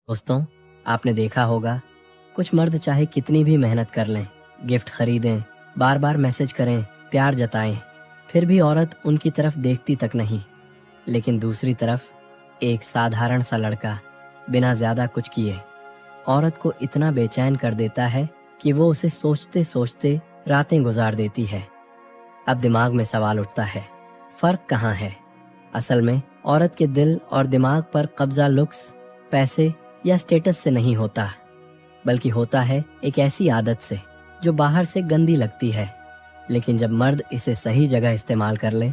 दोस्तों, आपने देखा होगा कुछ मर्द चाहे कितनी भी मेहनत कर लें, गिफ्ट खरीदें, बार बार मैसेज करें, प्यार जताएं, फिर भी औरत उनकी तरफ देखती तक नहीं। लेकिन दूसरी तरफ एक साधारण सा लड़का बिना ज्यादा कुछ किए औरत को इतना बेचैन कर देता है कि वो उसे सोचते सोचते रातें गुजार देती है। अब दिमाग में सवाल उठता है, फर्क कहाँ है? असल में औरत के दिल और दिमाग पर कब्जा लुक्स, पैसे या स्टेटस से नहीं होता, बल्कि होता है एक ऐसी आदत से जो बाहर से गंदी लगती है, लेकिन जब मर्द इसे सही जगह इस्तेमाल कर ले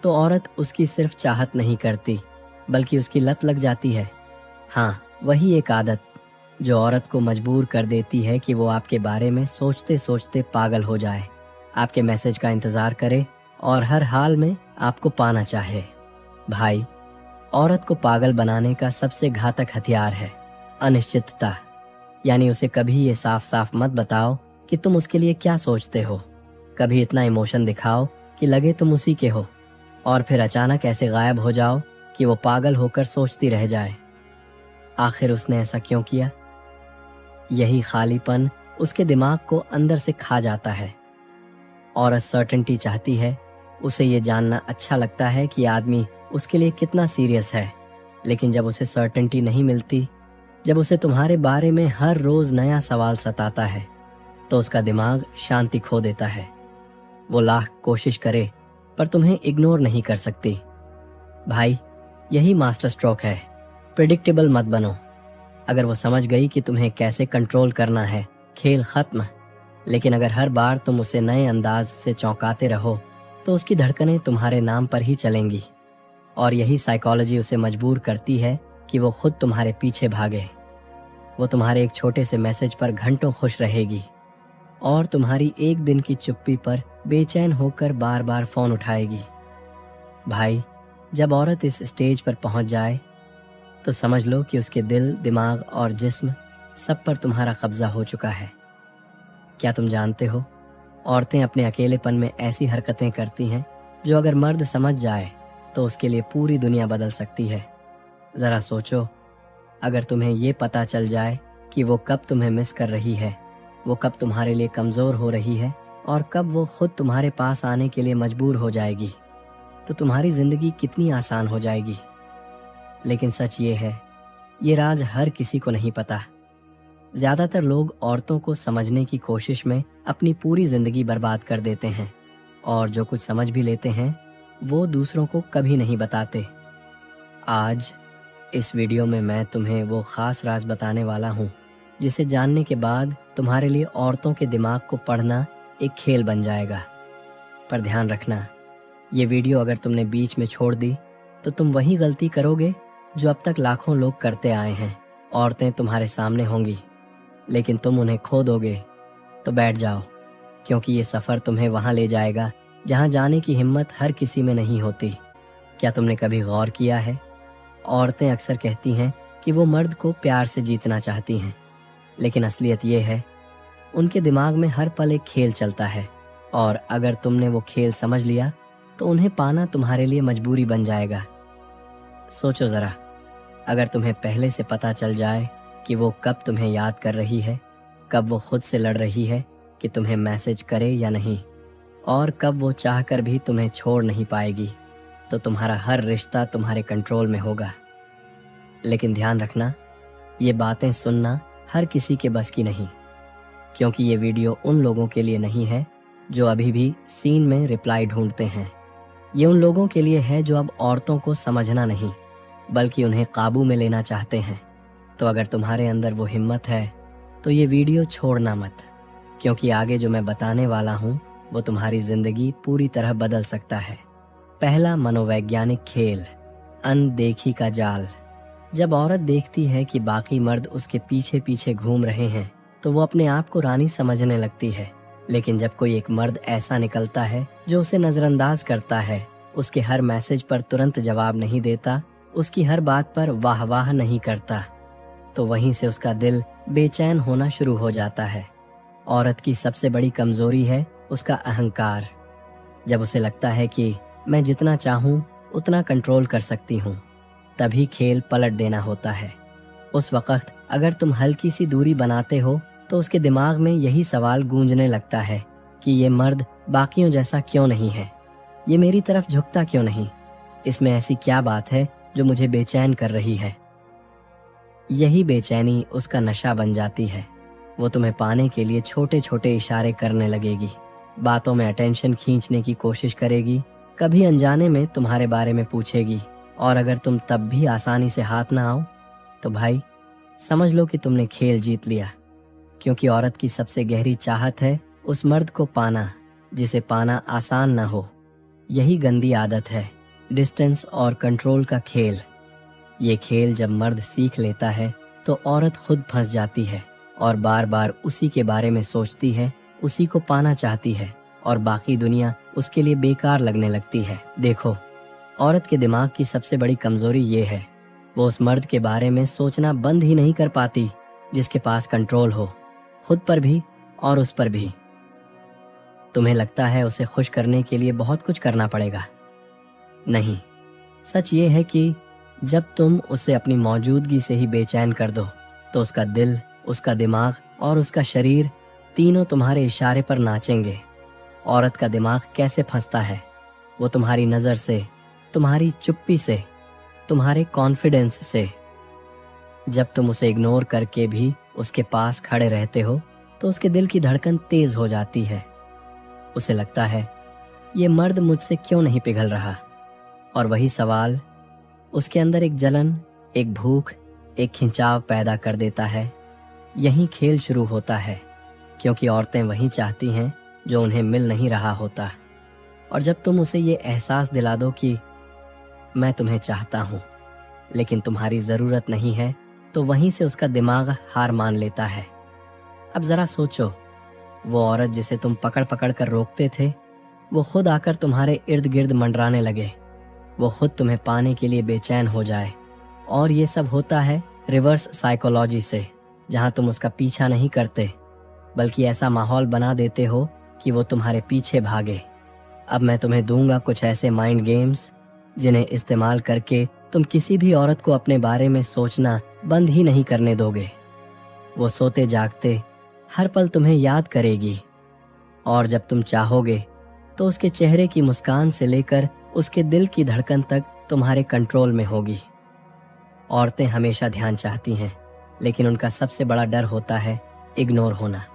तो औरत उसकी सिर्फ चाहत नहीं करती, बल्कि उसकी लत लग जाती है। हाँ, वही एक आदत जो औरत को मजबूर कर देती है कि वो आपके बारे में सोचते सोचते पागल हो जाए, आपके मैसेज का इंतजार करे और हर हाल में आपको पाना चाहे। भाई, औरत को पागल बनाने का सबसे घातक हथियार है अनिश्चितता। यानी उसे कभी ये साफ साफ मत बताओ कि तुम उसके लिए क्या सोचते हो, कभी इतना इमोशन दिखाओ कि लगे तुम उसी के हो, और फिर अचानक ऐसे गायब हो जाओ कि वो पागल होकर सोचती रह जाए, आखिर उसने ऐसा क्यों किया। यही खालीपन उसके दिमाग को अंदर से खा जाता है। औरत सर्टेनिटी चाहती है, उसे ये जानना अच्छा लगता है कि आदमी उसके लिए कितना सीरियस है, लेकिन जब उसे सर्टेनिटी नहीं मिलती, जब उसे तुम्हारे बारे में हर रोज नया सवाल सताता है, तो उसका दिमाग शांति खो देता है। वो लाख कोशिश करे पर तुम्हें इग्नोर नहीं कर सकती। भाई, यही मास्टर स्ट्रोक है, प्रेडिक्टेबल मत बनो। अगर वो समझ गई कि तुम्हें कैसे कंट्रोल करना है, खेल खत्म। लेकिन अगर हर बार तुम उसे नए अंदाज से चौंकाते रहो तो उसकी धड़कनें तुम्हारे नाम पर ही चलेंगी, और यही साइकोलॉजी उसे मजबूर करती है कि वो खुद तुम्हारे पीछे भागे। वो तुम्हारे एक छोटे से मैसेज पर घंटों खुश रहेगी और तुम्हारी एक दिन की चुप्पी पर बेचैन होकर बार बार फोन उठाएगी। भाई, जब औरत इस स्टेज पर पहुंच जाए तो समझ लो कि उसके दिल, दिमाग और जिस्म सब पर तुम्हारा कब्जा हो चुका है। क्या तुम जानते हो, औरतें अपने अकेलेपन में ऐसी हरकतें करती हैं जो अगर मर्द समझ जाए तो उसके लिए पूरी दुनिया बदल सकती है। जरा सोचो, अगर तुम्हें ये पता चल जाए कि वो कब तुम्हें मिस कर रही है, वो कब तुम्हारे लिए कमज़ोर हो रही है और कब वो खुद तुम्हारे पास आने के लिए मजबूर हो जाएगी, तो तुम्हारी ज़िंदगी कितनी आसान हो जाएगी। लेकिन सच ये है, ये राज हर किसी को नहीं पता। ज़्यादातर लोग औरतों को समझने की कोशिश में अपनी पूरी ज़िंदगी बर्बाद कर देते हैं, और जो कुछ समझ भी लेते हैं वो दूसरों को कभी नहीं बताते। आज इस वीडियो में मैं तुम्हें वो ख़ास राज बताने वाला हूँ जिसे जानने के बाद तुम्हारे लिए औरतों के दिमाग को पढ़ना एक खेल बन जाएगा। पर ध्यान रखना, ये वीडियो अगर तुमने बीच में छोड़ दी तो तुम वही गलती करोगे जो अब तक लाखों लोग करते आए हैं। औरतें तुम्हारे सामने होंगी, लेकिन तुम उन्हें खो दोगे। तो बैठ जाओ, क्योंकि ये सफ़र तुम्हें वहाँ ले जाएगा जहाँ जाने की हिम्मत हर किसी में नहीं होती। क्या तुमने कभी गौर किया है, औरतें अक्सर कहती हैं कि वो मर्द को प्यार से जीतना चाहती हैं, लेकिन असलियत ये है उनके दिमाग में हर पल एक खेल चलता है, और अगर तुमने वो खेल समझ लिया तो उन्हें पाना तुम्हारे लिए मजबूरी बन जाएगा। सोचो ज़रा, अगर तुम्हें पहले से पता चल जाए कि वो कब तुम्हें याद कर रही है, कब वो खुद से लड़ रही है कि तुम्हें मैसेज करे या नहीं, और कब वो चाहकर भी तुम्हें छोड़ नहीं पाएगी, तो तुम्हारा हर रिश्ता तुम्हारे कंट्रोल में होगा। लेकिन ध्यान रखना, ये बातें सुनना हर किसी के बस की नहीं, क्योंकि ये वीडियो उन लोगों के लिए नहीं है जो अभी भी सीन में रिप्लाई ढूंढते हैं। ये उन लोगों के लिए है जो अब औरतों को समझना नहीं, बल्कि उन्हें काबू में लेना चाहते हैं। तो अगर तुम्हारे अंदर वो हिम्मत है तो ये वीडियो छोड़ना मत, क्योंकि आगे जो मैं बताने वाला हूँ वो तुम्हारी ज़िंदगी पूरी तरह बदल सकता है। पहला मनोवैज्ञानिक खेल, अनदेखी का जाल। जब औरत देखती है कि बाकी मर्द उसके पीछे पीछे घूम रहे हैं तो वो अपने आप को रानी समझने लगती है। लेकिन जब कोई एक मर्द ऐसा निकलता है जो उसे नज़रअंदाज करता है, उसके हर मैसेज पर तुरंत जवाब नहीं देता, उसकी हर बात पर वाह वाह नहीं करता, तो वहीं से उसका दिल बेचैन होना शुरू हो जाता है। औरत की सबसे बड़ी कमजोरी है उसका अहंकार। जब उसे लगता है कि मैं जितना चाहूँ उतना कंट्रोल कर सकती हूँ, तभी खेल पलट देना होता है। उस वक्त अगर तुम हल्की सी दूरी बनाते हो तो उसके दिमाग में यही सवाल गूंजने लगता है कि ये मर्द बाकियों जैसा क्यों नहीं है, ये मेरी तरफ झुकता क्यों नहीं, इसमें ऐसी क्या बात है जो मुझे बेचैन कर रही है। यही बेचैनी उसका नशा बन जाती है। वो तुम्हें पाने के लिए छोटे छोटे इशारे करने लगेगी, बातों में अटेंशन खींचने की कोशिश करेगी, कभी अनजाने में तुम्हारे बारे में पूछेगी, और अगर तुम तब भी आसानी से हाथ ना आओ तो भाई समझ लो कि तुमने खेल जीत लिया। क्योंकि औरत की सबसे गहरी चाहत है उस मर्द को पाना जिसे पाना आसान ना हो। यही गंदी आदत है, डिस्टेंस और कंट्रोल का खेल। ये खेल जब मर्द सीख लेता है तो औरत खुद फंस जाती है और बार बार उसी के बारे में सोचती है, उसी को पाना चाहती है और बाकी दुनिया उसके लिए बेकार लगने लगती है। देखो, औरत के दिमाग की सबसे बड़ी कमजोरी ये है, वो उस मर्द के बारे में सोचना बंद ही नहीं कर पाती जिसके पास कंट्रोल हो, खुद पर भी और उस पर भी। तुम्हें लगता है उसे खुश करने के लिए बहुत कुछ करना पड़ेगा। नहीं, सच ये है कि जब तुम उसे अपनी मौजूदगी से ही बेचैन कर दो तो उसका दिल, उसका दिमाग और उसका शरीर तीनों तुम्हारे इशारे पर नाचेंगे। औरत का दिमाग कैसे फंसता है, वो तुम्हारी नजर से, तुम्हारी चुप्पी से, तुम्हारे कॉन्फिडेंस से। जब तुम उसे इग्नोर करके भी उसके पास खड़े रहते हो तो उसके दिल की धड़कन तेज हो जाती है। उसे लगता है ये मर्द मुझसे क्यों नहीं पिघल रहा, और वही सवाल उसके अंदर एक जलन, एक भूख, एक खिंचाव पैदा कर देता है। यही खेल शुरू होता है, क्योंकि औरतें वही चाहती हैं जो उन्हें मिल नहीं रहा होता। और जब तुम उसे ये एहसास दिला दो कि मैं तुम्हें चाहता हूँ लेकिन तुम्हारी ज़रूरत नहीं है, तो वहीं से उसका दिमाग हार मान लेता है। अब ज़रा सोचो, वो औरत जिसे तुम पकड़ पकड़ कर रोकते थे, वो खुद आकर तुम्हारे इर्द गिर्द मंडराने लगे, वो खुद तुम्हें पाने के लिए बेचैन हो जाए। और ये सब होता है रिवर्स साइकोलॉजी से, जहाँ तुम उसका पीछा नहीं करते बल्कि ऐसा माहौल बना देते हो कि वो तुम्हारे पीछे भागे। अब मैं तुम्हें दूंगा कुछ ऐसे माइंड गेम्स जिन्हें इस्तेमाल करके तुम किसी भी औरत को अपने बारे में सोचना बंद ही नहीं करने दोगे। वो सोते जागते हर पल तुम्हें याद करेगी, और जब तुम चाहोगे तो उसके चेहरे की मुस्कान से लेकर उसके दिल की धड़कन तक तुम्हारे कंट्रोल में होगी। औरतें हमेशा ध्यान चाहती हैं, लेकिन उनका सबसे बड़ा डर होता है इग्नोर होना।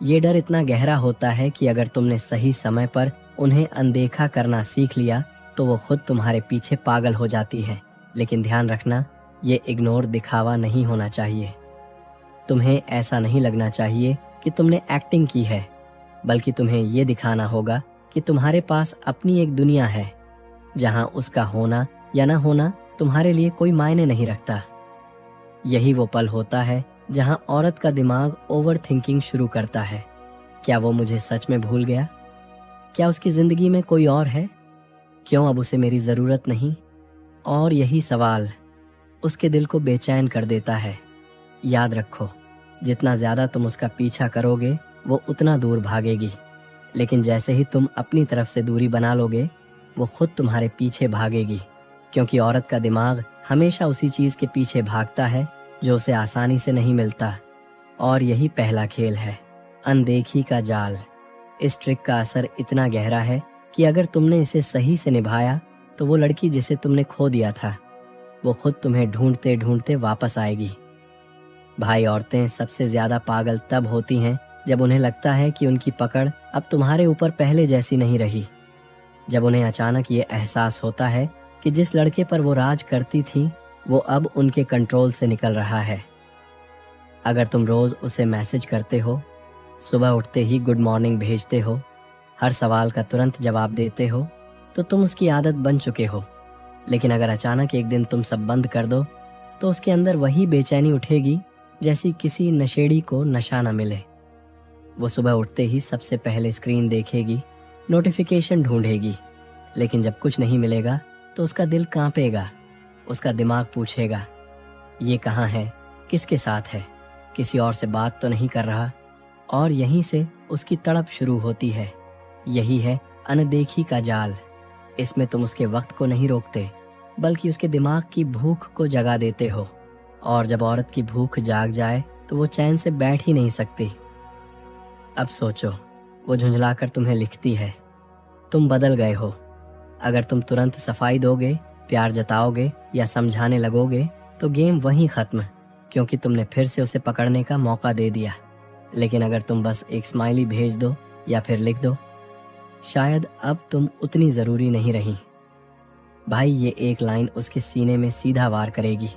ये डर इतना गहरा होता है कि अगर तुमने सही समय पर उन्हें अनदेखा करना सीख लिया तो वो खुद तुम्हारे पीछे पागल हो जाती है। लेकिन ध्यान रखना, ये इग्नोर दिखावा नहीं होना चाहिए। तुम्हें ऐसा नहीं लगना चाहिए कि तुमने एक्टिंग की है, बल्कि तुम्हें ये दिखाना होगा कि तुम्हारे पास अपनी एक दुनिया है जहां उसका होना या ना होना तुम्हारे लिए कोई मायने नहीं रखता। यही वो पल होता है जहां औरत का दिमाग ओवर थिंकिंग शुरू करता है। क्या वो मुझे सच में भूल गया? क्या उसकी जिंदगी में कोई और है? क्यों अब उसे मेरी जरूरत नहीं? और यही सवाल उसके दिल को बेचैन कर देता है। याद रखो, जितना ज्यादा तुम उसका पीछा करोगे वो उतना दूर भागेगी, लेकिन जैसे ही तुम अपनी तरफ से दूरी बना लोगे वो खुद तुम्हारे पीछे भागेगी। क्योंकि औरत का दिमाग हमेशा उसी चीज के पीछे भागता है जो उसे आसानी से नहीं मिलता। और यही पहला खेल है, अनदेखी का जाल। इस ट्रिक का असर इतना गहरा है कि अगर तुमने इसे सही से निभाया तो वो लड़की जिसे तुमने खो दिया था वो खुद तुम्हें ढूंढते ढूंढते वापस आएगी। भाई, औरतें सबसे ज्यादा पागल तब होती हैं जब उन्हें लगता है कि उनकी पकड़ अब तुम्हारे ऊपर पहले जैसी नहीं रही। जब उन्हें अचानक ये एहसास होता है कि जिस लड़के पर वो राज करती थी वो अब उनके कंट्रोल से निकल रहा है। अगर तुम रोज उसे मैसेज करते हो, सुबह उठते ही गुड मॉर्निंग भेजते हो, हर सवाल का तुरंत जवाब देते हो, तो तुम उसकी आदत बन चुके हो। लेकिन अगर अचानक एक दिन तुम सब बंद कर दो तो उसके अंदर वही बेचैनी उठेगी जैसी किसी नशेड़ी को नशा न मिले। वो सुबह उठते ही सबसे पहले स्क्रीन देखेगी, नोटिफिकेशन ढूंढेगी, लेकिन जब कुछ नहीं मिलेगा तो उसका दिल कांपेगा। उसका दिमाग पूछेगा, ये कहाँ है, किसके साथ है, किसी और से बात तो नहीं कर रहा। और यहीं से उसकी तड़प शुरू होती है। यही है अनदेखी का जाल। इसमें तुम उसके वक्त को नहीं रोकते बल्कि उसके दिमाग की भूख को जगा देते हो। और जब औरत की भूख जाग जाए तो वो चैन से बैठ ही नहीं सकती। अब सोचो, वो झुंझलाकर तुम्हें लिखती है, तुम बदल गए हो। अगर तुम तुरंत सफाई दोगे, प्यार जताओगे या समझाने लगोगे तो गेम वहीं खत्म, क्योंकि तुमने फिर से उसे पकड़ने का मौका दे दिया। लेकिन अगर तुम बस एक स्माइली भेज दो या फिर लिख दो, शायद अब तुम उतनी ज़रूरी नहीं रही। भाई, ये एक लाइन उसके सीने में सीधा वार करेगी,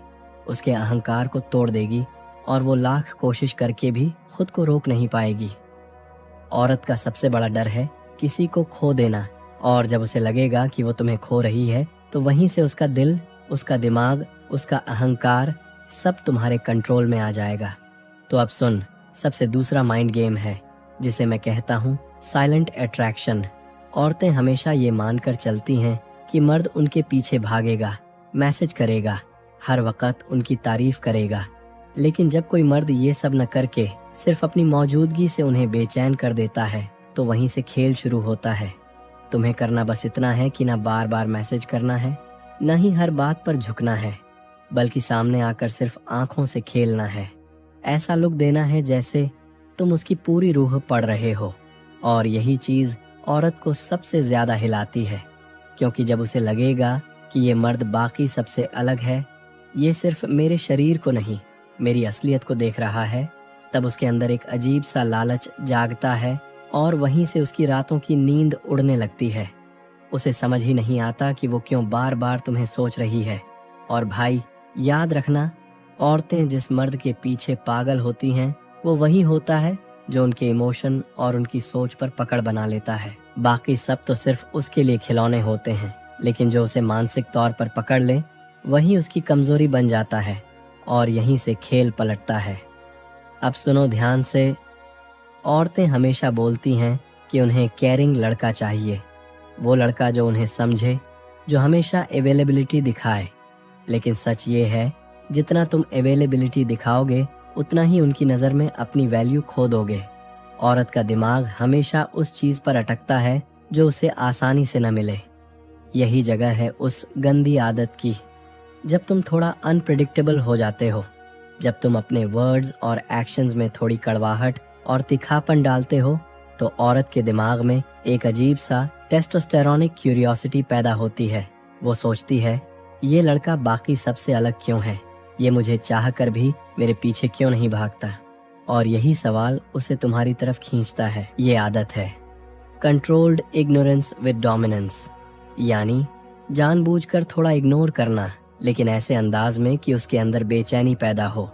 उसके अहंकार को तोड़ देगी और वो लाख कोशिश करके भी खुद को रोक नहीं पाएगी। औरत का सबसे बड़ा डर है किसी को खो देना, और जब उसे लगेगा कि वो तुम्हें खो रही है तो वहीं से उसका दिल, उसका दिमाग, उसका अहंकार सब तुम्हारे कंट्रोल में आ जाएगा। तो अब सुन, सबसे दूसरा माइंड गेम है जिसे मैं कहता हूँ साइलेंट अट्रैक्शन। औरतें हमेशा ये मानकर चलती हैं कि मर्द उनके पीछे भागेगा, मैसेज करेगा, हर वक्त उनकी तारीफ करेगा। लेकिन जब कोई मर्द ये सब न करके सिर्फ अपनी मौजूदगी से उन्हें बेचैन कर देता है तो वहीं से खेल शुरू होता है। तुम्हें करना बस इतना है कि ना बार बार मैसेज करना है, न ही हर बात पर झुकना है, बल्कि सामने आकर सिर्फ आंखों से खेलना है। ऐसा लुक देना है जैसे तुम उसकी पूरी रूह पढ़ रहे हो। और यही चीज औरत को सबसे ज्यादा हिलाती है, क्योंकि जब उसे लगेगा कि ये मर्द बाकी सबसे अलग है, ये सिर्फ मेरे शरीर को नहीं मेरी असलियत को देख रहा है, तब उसके अंदर एक अजीब सा लालच जागता है और वहीं से उसकी रातों की नींद उड़ने लगती है। उसे समझ ही नहीं आता कि वो क्यों बार बार तुम्हें सोच रही है। और भाई, याद रखना, औरतें जिस मर्द के पीछे पागल होती हैं वो वही होता है जो उनके इमोशन और उनकी सोच पर पकड़ बना लेता है। बाकी सब तो सिर्फ उसके लिए खिलौने होते हैं, लेकिन जो उसे मानसिक तौर पर पकड़ ले वही उसकी कमजोरी बन जाता है और यहीं से खेल पलटता है। अब सुनो ध्यान से, औरतें हमेशा बोलती हैं कि उन्हें केयरिंग लड़का चाहिए, वो लड़का जो उन्हें समझे, जो हमेशा अवेलेबिलिटी दिखाए। लेकिन सच ये है, जितना तुम अवेलेबिलिटी दिखाओगे उतना ही उनकी नज़र में अपनी वैल्यू खो दोगे। औरत का दिमाग हमेशा उस चीज़ पर अटकता है जो उसे आसानी से न मिले। यही जगह है उस गंदी आदत की। जब तुम थोड़ा अनप्रिडिक्टेबल हो जाते हो, जब तुम अपने वर्ड्स और एक्शंस में थोड़ी कड़वाहट और तिखापन डालते हो, तो औरत के दिमाग में एक अजीब सा टेस्टोस्टेरोनिक क्यूरियोसिटी पैदा होती है। वो सोचती है, ये लड़का बाकी सबसे अलग क्यों है, ये मुझे चाह कर भी मेरे पीछे क्यों नहीं भागता। और यही सवाल उसे तुम्हारी तरफ खींचता है। ये आदत है कंट्रोल्ड इग्नोरेंस विद डोमिनेंस, यानी जानबूझकर थोड़ा इग्नोर करना, लेकिन ऐसे अंदाज में कि उसके अंदर बेचैनी पैदा हो।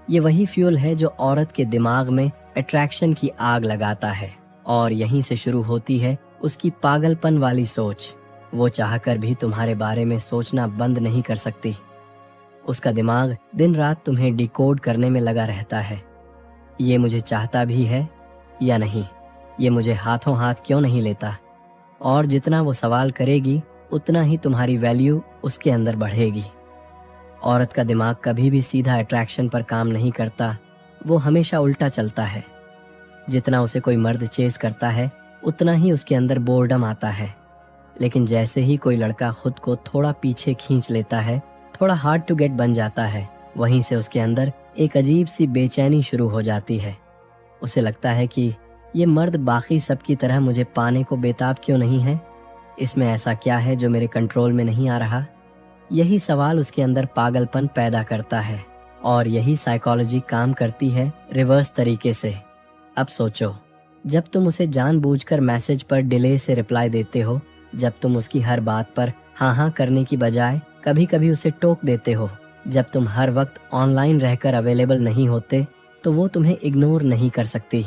ये वही फ्यूल है जो औरत के दिमाग में अट्रैक्शन की आग लगाता है, और यहीं से शुरू होती है उसकी पागलपन वाली सोच। वो चाहकर भी तुम्हारे बारे में सोचना बंद नहीं कर सकती। उसका दिमाग दिन रात तुम्हें डिकोड करने में लगा रहता है। ये मुझे चाहता भी है या नहीं, ये मुझे हाथों हाथ क्यों नहीं लेता। और जितना वो सवाल करेगी उतना ही तुम्हारी वैल्यू उसके अंदर बढ़ेगी। औरत का दिमाग कभी भी सीधा अट्रैक्शन पर काम नहीं करता, वो हमेशा उल्टा चलता है। जितना उसे कोई मर्द चेस करता है उतना ही उसके अंदर बोर्डम आता है। लेकिन जैसे ही कोई लड़का खुद को थोड़ा पीछे खींच लेता है, थोड़ा हार्ड टू गेट बन जाता है, वहीं से उसके अंदर एक अजीब सी बेचैनी शुरू हो जाती है। उसे लगता है कि ये मर्द बाकी सब की तरह मुझे पाने को बेताब क्यों नहीं है, इसमें ऐसा क्या है जो मेरे कंट्रोल में नहीं आ रहा। यही सवाल उसके अंदर पागलपन पैदा करता है, और यही साइकोलॉजी काम करती है रिवर्स तरीके से। अब सोचो, जब तुम उसे जानबूझकर मैसेज पर डिले से रिप्लाई देते हो, जब तुम उसकी हर बात पर हाँ हाँ करने की बजाय कभी कभी उसे टोक देते हो, जब तुम हर वक्त ऑनलाइन रहकर अवेलेबल नहीं होते, तो वो तुम्हें इग्नोर नहीं कर सकती,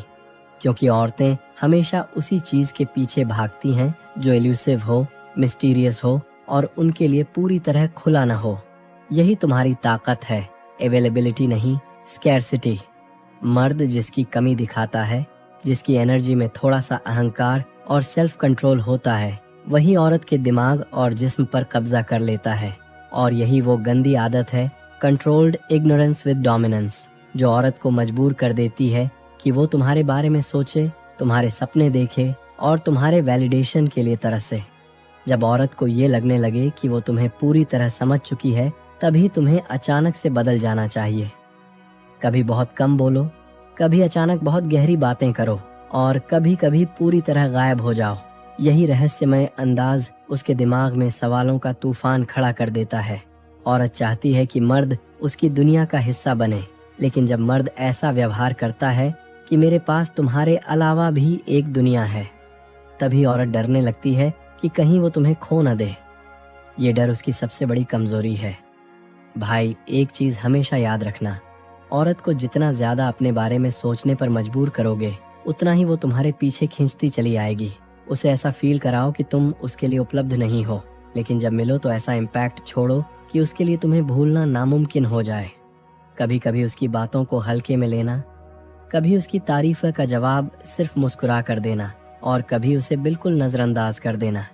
क्योंकि औरतें हमेशा उसी चीज के पीछे भागती हैं जो एल्यूसिव हो, मिस्टीरियस हो और उनके लिए पूरी तरह खुला न हो। यही तुम्हारी ताकत है, अवेलेबिलिटी नहीं, स्कैरसिटी। मर्द जिसकी कमी दिखाता है, जिसकी एनर्जी में थोड़ा सा अहंकार और सेल्फ कंट्रोल होता है, वही औरत के दिमाग और जिस्म पर कब्जा कर लेता है। और यही वो गंदी आदत है कंट्रोल्ड इग्नोरेंस विद डोमिनेंस, जो औरत को मजबूर कर देती है कि वो तुम्हारे बारे में सोचे, तुम्हारे सपने देखे और तुम्हारे वैलिडेशन के लिए तरसे। जब औरत को ये लगने लगे कि वो तुम्हें पूरी तरह समझ चुकी है तभी तुम्हें अचानक से बदल जाना चाहिए। कभी बहुत कम बोलो, कभी अचानक बहुत गहरी बातें करो और कभी कभी पूरी तरह गायब हो जाओ। यही रहस्यमय अंदाज उसके दिमाग में सवालों का तूफान खड़ा कर देता है। औरत चाहती है कि मर्द उसकी दुनिया का हिस्सा बने, लेकिन जब मर्द ऐसा व्यवहार करता है कि मेरे पास तुम्हारे अलावा भी एक दुनिया है, तभी औरत डरने लगती है कि कहीं वो तुम्हें खो न दे। ये डर उसकी सबसे बड़ी कमजोरी है। भाई, एक चीज हमेशा याद रखना, औरत को जितना ज्यादा अपने बारे में सोचने पर मजबूर करोगे, उतना ही वो तुम्हारे पीछे खींचती चली आएगी। उसे ऐसा फील कराओ कि तुम उसके लिए उपलब्ध नहीं हो, लेकिन जब मिलो तो ऐसा इम्पैक्ट छोड़ो कि उसके लिए तुम्हें भूलना नामुमकिन हो जाए। कभी कभी उसकी बातों को हल्के में लेना, कभी उसकी तारीफ का जवाब सिर्फ मुस्कुरा कर देना और कभी उसे बिल्कुल नजरअंदाज कर देना।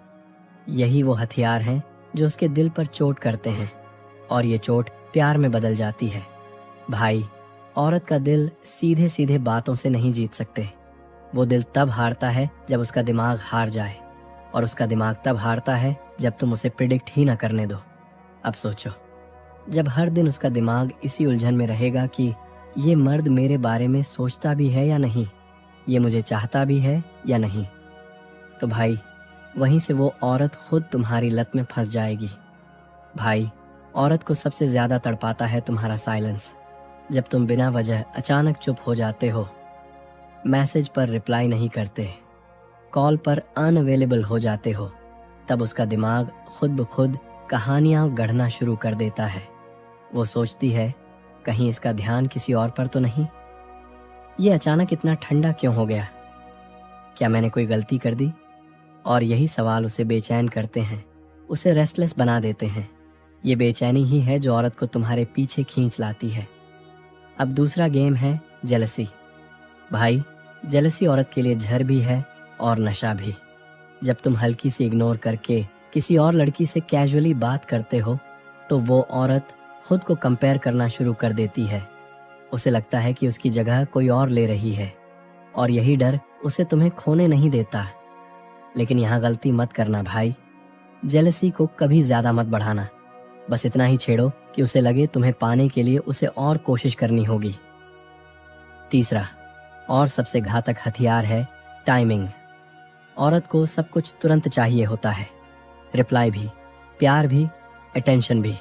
यही वो हथियार हैं जो उसके दिल पर चोट करते हैं और ये चोट प्यार में बदल जाती है। भाई, औरत का दिल सीधे सीधे बातों से नहीं जीत सकते। वो दिल तब हारता है जब उसका दिमाग हार जाए, और उसका दिमाग तब हारता है जब तुम उसे प्रिडिक्ट ही ना करने दो। अब सोचो, जब हर दिन उसका दिमाग इसी उलझन में रहेगा कि ये मर्द मेरे बारे में सोचता भी है या नहीं, ये मुझे चाहता भी है या नहीं, तो भाई वहीं से वो औरत खुद तुम्हारी लत में फंस जाएगी। भाई, औरत को सबसे ज्यादा तड़पाता है तुम्हारा साइलेंस। जब तुम बिना वजह अचानक चुप हो जाते हो, मैसेज पर रिप्लाई नहीं करते, कॉल पर अनअवेलेबल हो जाते हो, तब उसका दिमाग खुद ब खुद कहानियां गढ़ना शुरू कर देता है। वो सोचती है, कहीं इसका ध्यान किसी और पर तो नहीं, ये अचानक इतना ठंडा क्यों हो गया, क्या मैंने कोई गलती कर दी? और यही सवाल उसे बेचैन करते हैं, उसे रेस्टलेस बना देते हैं। ये बेचैनी ही है जो औरत को तुम्हारे पीछे खींच लाती है। अब दूसरा गेम है जेलसी। भाई, जेलसी औरत के लिए जहर भी है और नशा भी। जब तुम हल्की सी इग्नोर करके किसी और लड़की से कैजुअली बात करते हो, तो वो औरत खुद को कंपेयर करना शुरू कर देती है। उसे लगता है कि उसकी जगह कोई और ले रही है, और यही डर उसे तुम्हें खोने नहीं देता। लेकिन यहाँ गलती मत करना भाई, जेलसी को कभी ज्यादा मत बढ़ाना। बस इतना ही छेड़ो कि उसे लगे तुम्हें पाने के लिए उसे और कोशिश करनी होगी। तीसरा और सबसे घातक हथियार है टाइमिंग। औरत को सब कुछ तुरंत चाहिए होता है, रिप्लाई भी, प्यार भी, अटेंशन भी।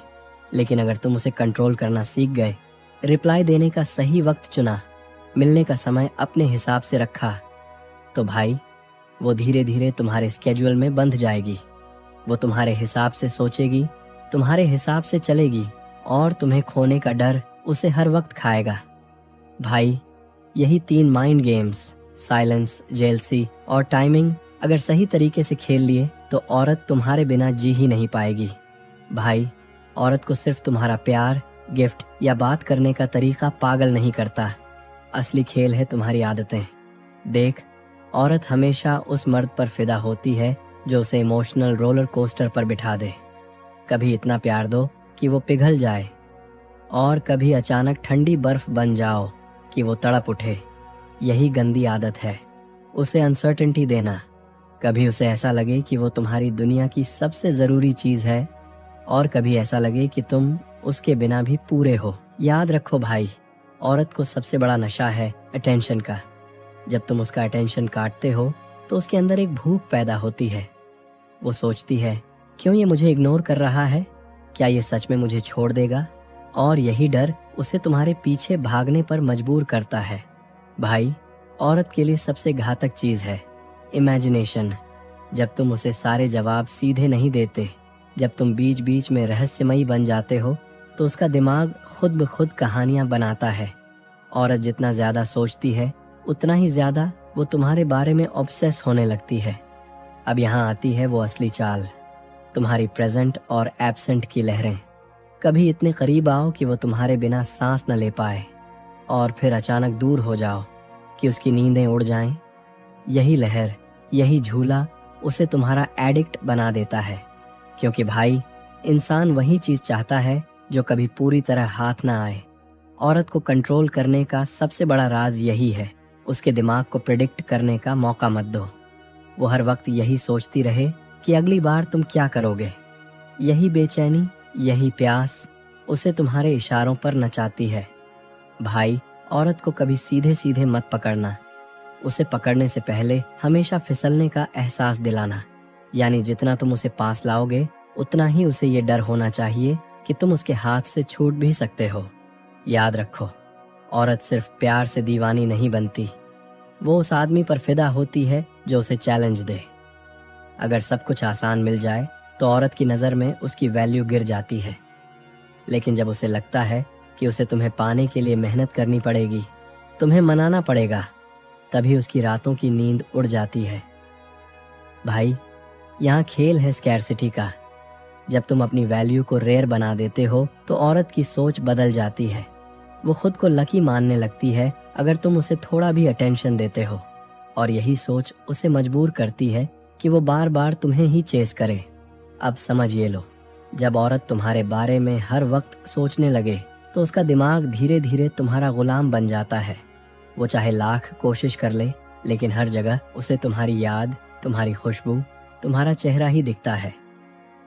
लेकिन अगर तुम उसे कंट्रोल करना सीख गए, रिप्लाई देने का सही वक्त चुना, मिलने का समय अपने हिसाब से रखा, तो भाई वो धीरे धीरे तुम्हारे स्केड्यूल में बंध जाएगी। वो तुम्हारे हिसाब से सोचेगी, तुम्हारे हिसाब से चलेगी, और तुम्हें खोने का डर उसे हर वक्त खाएगा। भाई, यही 3 माइंड गेम्स, साइलेंस, जेलसी और टाइमिंग, अगर सही तरीके से खेल लिए तो औरत तुम्हारे बिना जी ही नहीं पाएगी। भाई, औरत को सिर्फ तुम्हारा प्यार, गिफ्ट या बात करने का तरीका पागल नहीं करता। असली खेल है तुम्हारी आदतें। देख, औरत हमेशा उस मर्द पर फिदा होती है जो उसे इमोशनल रोलर कोस्टर पर बिठा दे। कभी इतना प्यार दो कि वो पिघल जाए, और कभी अचानक ठंडी बर्फ बन जाओ कि वो तड़प उठे। यही गंदी आदत है, उसे अनसर्टेनिटी देना। कभी उसे ऐसा लगे कि वो तुम्हारी दुनिया की सबसे ज़रूरी चीज़ है, और कभी ऐसा लगे कि तुम उसके बिना भी पूरे हो। याद रखो भाई, औरत को सबसे बड़ा नशा है अटेंशन का। जब तुम उसका अटेंशन काटते हो तो उसके अंदर एक भूख पैदा होती है। वो सोचती है, क्यों ये मुझे इग्नोर कर रहा है, क्या ये सच में मुझे छोड़ देगा? और यही डर उसे तुम्हारे पीछे भागने पर मजबूर करता है। भाई, औरत के लिए सबसे घातक चीज़ है इमेजिनेशन। जब तुम उसे सारे जवाब सीधे नहीं देते, जब तुम बीच बीच में रहस्यमयी बन जाते हो, तो उसका दिमाग खुद ब खुद कहानियां बनाता है। औरत जितना ज्यादा सोचती है, उतना ही ज्यादा वो तुम्हारे बारे में ऑब्सेस होने लगती है। अब यहाँ आती है वो असली चाल, तुम्हारी प्रेजेंट और एब्सेंट की लहरें। कभी इतने करीब आओ कि वो तुम्हारे बिना सांस न ले पाए, और फिर अचानक दूर हो जाओ कि उसकी नींदें उड़ जाएं। यही लहर, यही झूला उसे तुम्हारा एडिक्ट बना देता है। क्योंकि भाई, इंसान वही चीज़ चाहता है जो कभी पूरी तरह हाथ ना आए। औरत को कंट्रोल करने का सबसे बड़ा राज यही है, उसके दिमाग को प्रिडिक्ट करने का मौका मत दो। वो हर वक्त यही सोचती रहे कि अगली बार तुम क्या करोगे। यही बेचैनी, यही प्यास, उसे तुम्हारे इशारों पर नचाती है। भाई, औरत को कभी सीधे सीधे मत पकड़ना। उसे पकड़ने से पहले हमेशा फिसलने का एहसास दिलाना। यानी जितना तुम उसे पास लाओगे उतना ही उसे ये डर होना चाहिए कि तुम उसके हाथ से छूट भी सकते हो। याद रखो, औरत सिर्फ प्यार से दीवानी नहीं बनती, वो उस आदमी पर फिदा होती है जो उसे चैलेंज दे। अगर सब कुछ आसान मिल जाए तो औरत की नज़र में उसकी वैल्यू गिर जाती है, लेकिन जब उसे लगता है कि उसे तुम्हें पाने के लिए मेहनत करनी पड़ेगी, तुम्हें मनाना पड़ेगा, तभी उसकी रातों की नींद उड़ जाती है। भाई, यहाँ खेल है स्कैरसिटी का। जब तुम अपनी वैल्यू को रेयर बना देते हो तो औरत की सोच बदल जाती है। वो खुद को लकी मानने लगती है अगर तुम उसे थोड़ा भी अटेंशन देते हो, और यही सोच उसे मजबूर करती है कि वो बार बार तुम्हें ही चेस करे। अब समझ ये लो, जब औरत तुम्हारे बारे में हर वक्त सोचने लगे तो उसका दिमाग धीरे धीरे तुम्हारा गुलाम बन जाता है। वो चाहे लाख कोशिश कर ले, लेकिन हर जगह उसे तुम्हारी याद, तुम्हारी खुशबू, तुम्हारा चेहरा ही दिखता है,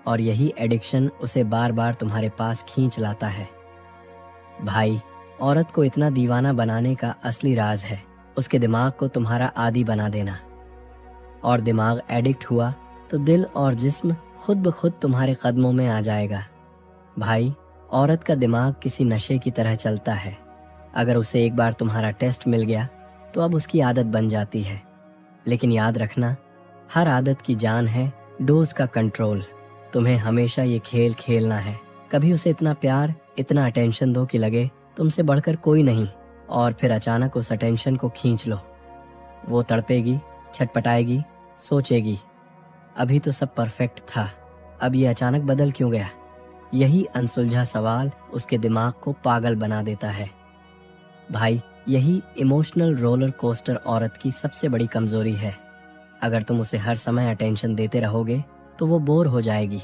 और यही एडिक्शन उसे बार बार तुम्हारे पास खींच लाता है। भाई, औरत को इतना दीवाना बनाने का असली राज है उसके दिमाग को तुम्हारा आदी बना देना। और दिमाग एडिक्ट हुआ तो दिल और जिस्म खुद ब खुद तुम्हारे कदमों में आ जाएगा। भाई, औरत का दिमाग किसी नशे की तरह चलता है। अगर उसे एक बार तुम्हारा टेस्ट मिल गया तो अब उसकी आदत बन जाती है। लेकिन याद रखना, हर आदत की जान है डोज का कंट्रोल। तुम्हें हमेशा ये खेल खेलना है। कभी उसे इतना प्यार, इतना अटेंशन दो कि लगे तुमसे बढ़कर कोई नहीं, और फिर अचानक उस अटेंशन को खींच लो। वो तड़पेगी, छटपटाएगी, सोचेगी, अभी तो सब परफेक्ट था, अब ये अचानक बदल क्यों गया। यही अनसुलझा सवाल उसके दिमाग को पागल बना देता है। भाई, यही इमोशनल रोलर कोस्टर औरत की सबसे बड़ी कमजोरी है। अगर तुम उसे हर समय अटेंशन देते रहोगे तो वो बोर हो जाएगी,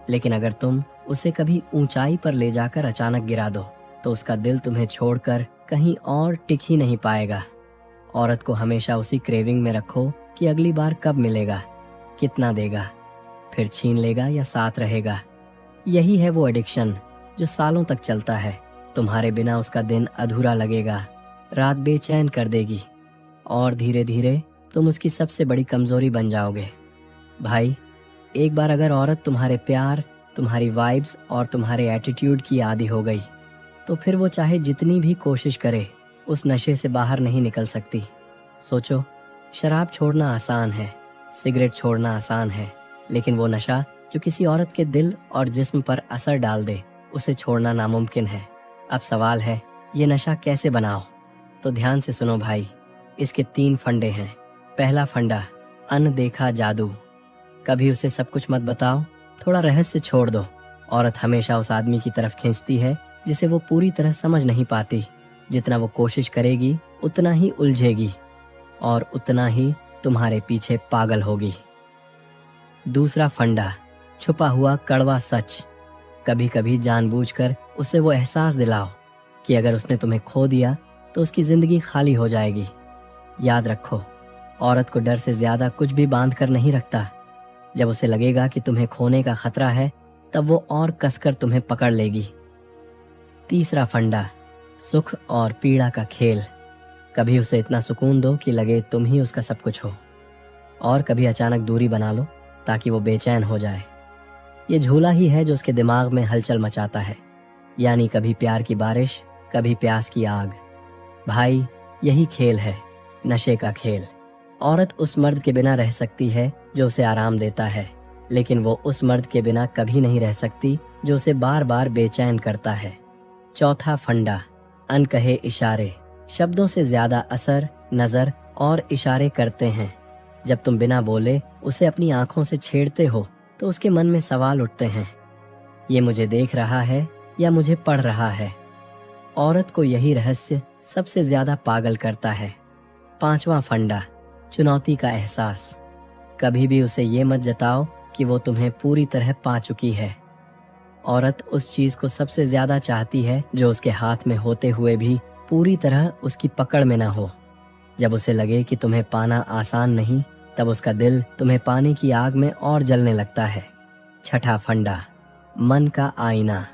लेकिन अगर तुम उसे कभी ऊंचाई पर ले जाकर अचानक गिरा दो तो उसका दिल तुम्हें छोड़कर कहीं और टिक ही नहीं पाएगा। औरत को हमेशा उसी क्रेविंग में रखो कि अगली बार कब मिलेगा, कितना देगा, फिर छीन लेगा या साथ रहेगा। यही है वो एडिक्शन जो सालों तक चलता है। तुम्हारे बिना उसका दिन अधूरा लगेगा, रात बेचैन कर देगी, और धीरे धीरे तुम उसकी सबसे बड़ी कमजोरी बन जाओगे। भाई, एक बार अगर औरत तुम्हारे प्यार, तुम्हारी वाइब्स और तुम्हारे एटीट्यूड की आदी हो गई तो फिर वो चाहे जितनी भी कोशिश करे उस नशे से बाहर नहीं निकल सकती। सोचो, शराब छोड़ना आसान है, सिगरेट छोड़ना आसान है, लेकिन वो नशा जो किसी औरत के दिल और जिस्म पर असर डाल दे, उसे छोड़ना नामुमकिन है। अब सवाल है, ये नशा कैसे बनाओ? तो ध्यान से सुनो भाई, इसके 3 फंडे हैं। पहला फंडा, अनदेखा जादू। कभी उसे सब कुछ मत बताओ, थोड़ा रहस्य छोड़ दो। औरत हमेशा उस आदमी की तरफ खींचती है जिसे वो पूरी तरह समझ नहीं पाती। जितना वो कोशिश करेगी उतना ही उलझेगी, और उतना ही तुम्हारे पीछे पागल होगी। दूसरा फंडा, छुपा हुआ कड़वा सच। कभी कभी जानबूझकर उसे वो एहसास दिलाओ कि अगर उसने तुम्हें खो दिया तो उसकी जिंदगी खाली हो जाएगी। याद रखो, औरत को डर से ज्यादा कुछ भी बांध कर नहीं रखता। जब उसे लगेगा कि तुम्हें खोने का खतरा है, तब वो और कसकर तुम्हें पकड़ लेगी। तीसरा फंडा, सुख और पीड़ा का खेल। कभी उसे इतना सुकून दो कि लगे तुम ही उसका सब कुछ हो, और कभी अचानक दूरी बना लो ताकि वो बेचैन हो जाए। ये झूला ही है जो उसके दिमाग में हलचल मचाता है, यानी कभी प्यार की बारिश, कभी प्यास की आग। भाई, यही खेल है, नशे का खेल। औरत उस मर्द के बिना रह सकती है जो उसे आराम देता है, लेकिन वो उस मर्द के बिना कभी नहीं रह सकती जो उसे बार बार बेचैन करता है। चौथा फंडा, अनकहे इशारे। शब्दों से ज्यादा असर नजर और इशारे करते हैं। जब तुम बिना बोले उसे अपनी आंखों से छेड़ते हो तो उसके मन में सवाल उठते हैं, ये मुझे देख रहा है या मुझे पढ़ रहा है। औरत को यही रहस्य सबसे ज्यादा पागल करता है। पांचवा फंडा, चुनौती का एहसास। कभी भी उसे ये मत जताओ कि वो तुम्हें पूरी तरह पा चुकी है। औरत उस चीज को सबसे ज्यादा चाहती है जो उसके हाथ में होते हुए भी पूरी तरह उसकी पकड़ में ना हो। जब उसे लगे कि तुम्हें पाना आसान नहीं, तब उसका दिल तुम्हें पाने की आग में और जलने लगता है। छठा फंडा, मन का आईना।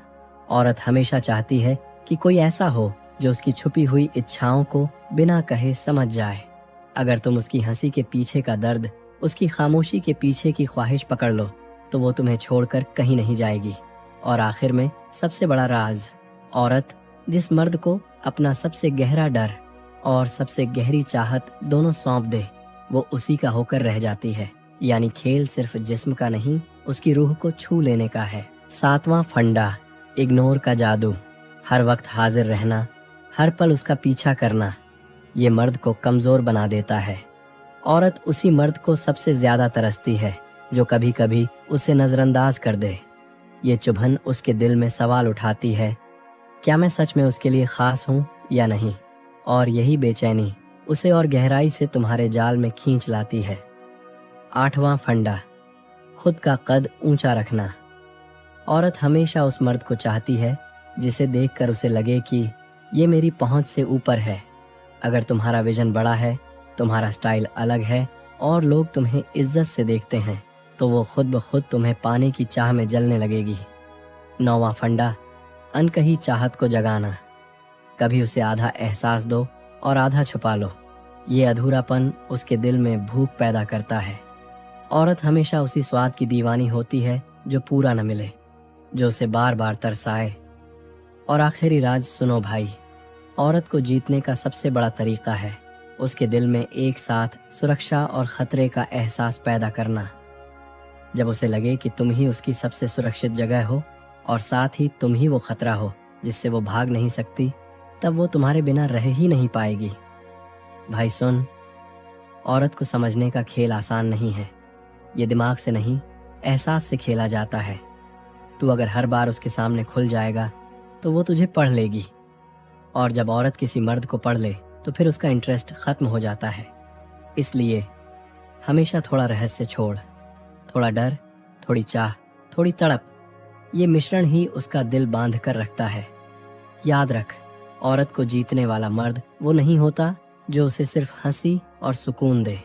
औरत हमेशा चाहती है कि कोई ऐसा हो जो उसकी छुपी हुई इच्छाओं को बिना कहे समझ जाए। अगर तुम उसकी हंसी के पीछे का दर्द, उसकी खामोशी के पीछे की ख्वाहिश पकड़ लो तो वो तुम्हें छोड़कर कहीं नहीं जाएगी। और आखिर में सबसे बड़ा राज, औरत जिस मर्द को अपना सबसे गहरा डर और सबसे गहरी चाहत दोनों सौंप दे, वो उसी का होकर रह जाती है। यानी खेल सिर्फ जिस्म का नहीं, उसकी रूह को छू लेने का है। 7वां फंडा, इग्नोर का जादू। हर वक्त हाजिर रहना, हर पल उसका पीछा करना, ये मर्द को कमजोर बना देता है। औरत उसी मर्द को सबसे ज्यादा तरसती है जो कभी कभी उसे नजरअंदाज कर दे। ये चुभन उसके दिल में सवाल उठाती है, क्या मैं सच में उसके लिए खास हूँ या नहीं। और यही बेचैनी उसे और गहराई से तुम्हारे जाल में खींच लाती है। 8वां फंडा, खुद का कद ऊंचा रखना। औरत हमेशा उस मर्द को चाहती है जिसे देखकर उसे लगे कि ये मेरी पहुंच से ऊपर है। अगर तुम्हारा विजन बड़ा है, तुम्हारा स्टाइल अलग है और लोग तुम्हें इज्जत से देखते हैं, तो वो खुद ब खुद तुम्हें पाने की चाह में जलने लगेगी। 9वां फंडा, अनकही चाहत को जगाना। कभी उसे आधा एहसास दो और आधा छुपा लो। ये अधूरापन उसके दिल में भूख पैदा करता है। औरत हमेशा उसी स्वाद की दीवानी होती है जो पूरा न मिले, जो उसे बार बार तरसाए। और आखिरी राज सुनो भाई, औरत को जीतने का सबसे बड़ा तरीका है उसके दिल में एक साथ सुरक्षा और खतरे का एहसास पैदा करना। जब उसे लगे कि तुम ही उसकी सबसे सुरक्षित जगह हो और साथ ही तुम ही वो खतरा हो जिससे वो भाग नहीं सकती, तब वो तुम्हारे बिना रह ही नहीं पाएगी। भाई सुन, औरत को समझने का खेल आसान नहीं है। ये दिमाग से नहीं, एहसास से खेला जाता है। तू अगर हर बार उसके सामने खुल जाएगा तो वो तुझे पढ़ लेगी, और जब औरत किसी मर्द को पढ़ ले तो फिर उसका इंटरेस्ट खत्म हो जाता है। इसलिए हमेशा थोड़ा रहस्य छोड़, थोड़ा डर, थोड़ी चाह, थोड़ी तड़प, ये मिश्रण ही उसका दिल बांध कर रखता है। याद रख, औरत को जीतने वाला मर्द वो नहीं होता जो उसे सिर्फ हंसी और सुकून दे,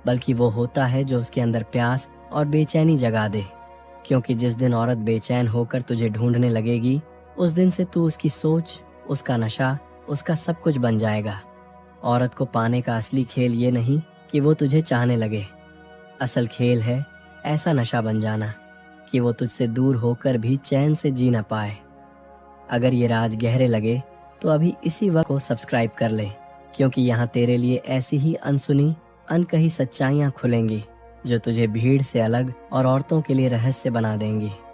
बल्कि वो होता है जो उसके अंदर प्यास और बेचैनी जगा दे। क्योंकि जिस दिन औरत बेचैन होकर तुझे ढूंढने लगेगी, उस दिन से तू उसकी सोच, उसका नशा, उसका सब कुछ बन जाएगा। औरत को पाने का असली खेल ये नहीं कि वो तुझे चाहने लगे। असल खेल है ऐसा नशा बन जाना कि वो तुझसे दूर होकर भी चैन से जी ना पाए। अगर ये राज गहरे लगे तो अभी इसी वक्त को सब्सक्राइब कर ले, क्योंकि यहाँ तेरे लिए ऐसी ही अनसुनी, अनकही सच्चाइयाँ खुलेंगी जो तुझे भीड़ से अलग और औरतों के लिए रहस्य बना देंगी।